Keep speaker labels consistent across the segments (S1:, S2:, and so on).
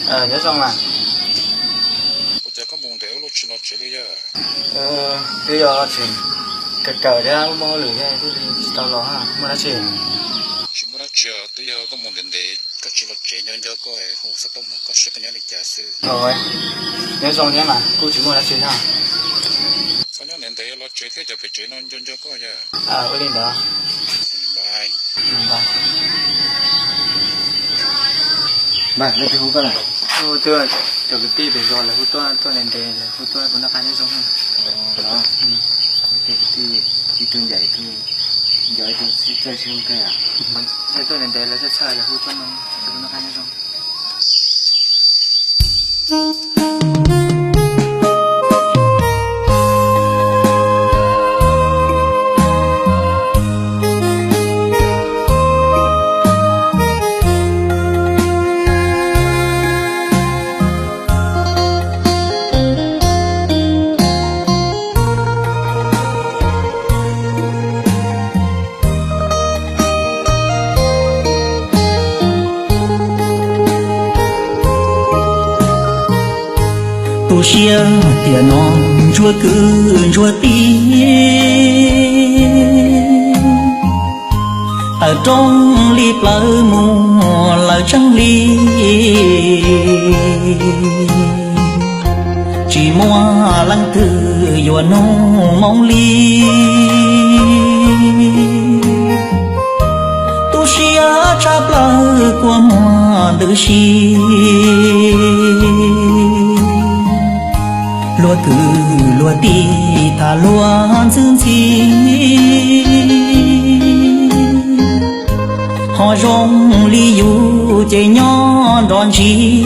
S1: nhớ xong mà.
S2: Giờ có buồn đéo lúc chỉ nó chỉ bây giờ.
S1: Bây giờ chỉ cỡ ra mua lửa này thì tao lo ha, mua đã chỉ.
S2: Chỉ muốn chờ tới giờ có buồn đến để có chỉ nó chỉ nhân cho có không sợ tông có sẽ cái nhà lịch giả sư.
S1: Rồi, nhớ xong nhé mà, cô chỉ mua đã chỉ ha.
S2: Sau nhớ đến để nó chỉ thế giờ phải chỉ nó nhân cho có giờ.
S1: Ở đây đó.
S2: Bye.
S1: Bye.
S3: Bạn lấy cái hũ cái này.
S1: Tôi cái tí để rồi là hút tôi lên đây là hút tôi cũng đã khai nhớ xong ha.
S3: Đó. Cái tí tương dậy tôi giỏi tôi sẽ chơi siêu cái à.
S1: Cái tôi lên đây là rất sai là hút tôi nó cũng đã khai nhớ xong.
S4: tu xia tiền non chúa cứ chúa tiếng ở trong ly lỡ mùa lỡ trắng ly chỉ mua lăng từ vừa nô mong ly tu xia chắp lỡ của mùa tự xi lúa từ lúa đi thả lúa dương chi họ rong li yu chơi nhỏ đòn chi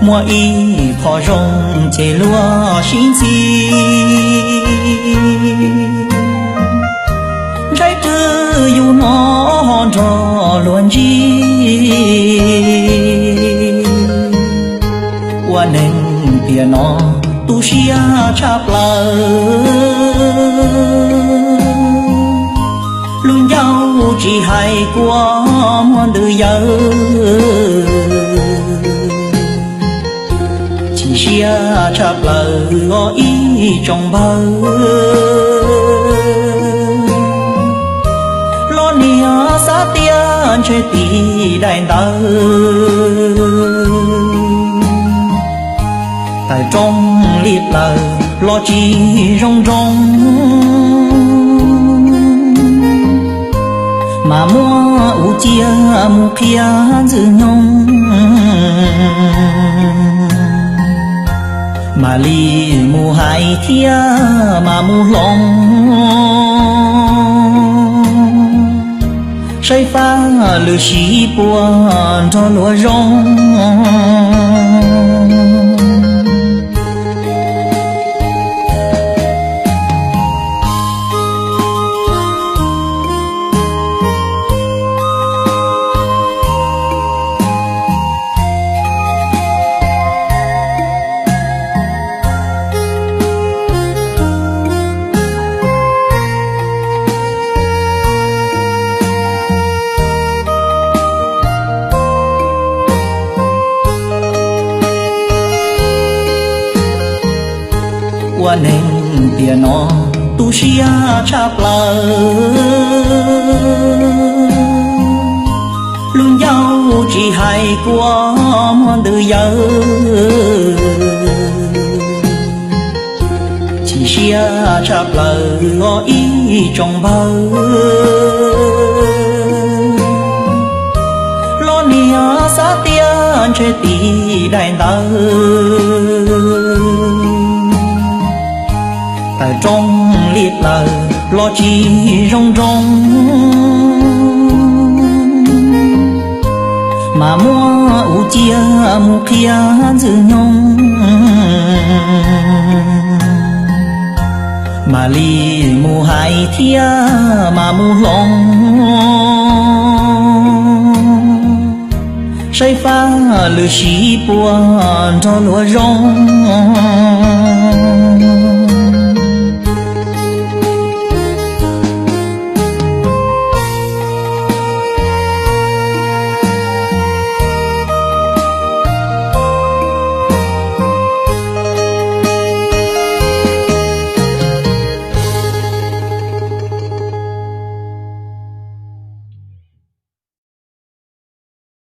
S4: mua y họ rong chơi lúa xin chi trái tư yu nó hòn trò luôn chi qua nên tiền nó tu xia chắp lỡ luôn nhau chỉ hay qua muôn đời giờ chỉ xia chắp lỡ có ý trong bờ lo nia xa tiền chơi tì đại tờ tại trong liệt lời lo chi rong rong mà mua u chia mu kia dư nhung mà li mu hai thia mà mu long say pha lửa xí buồn cho lúa rong qua nên tiền nó tu xia chắp lỡ luôn nhau chỉ hay qua muôn đời giờ chỉ xia chắp lỡ có ý trong bờ lo nia xa tiền chơi tì đại tờ tại trong liệt lời lo chi rong rong mà mua u chia mu kia dư nhung mà li mu hai thia mà mu long say pha lửa xí buồn cho lúa rong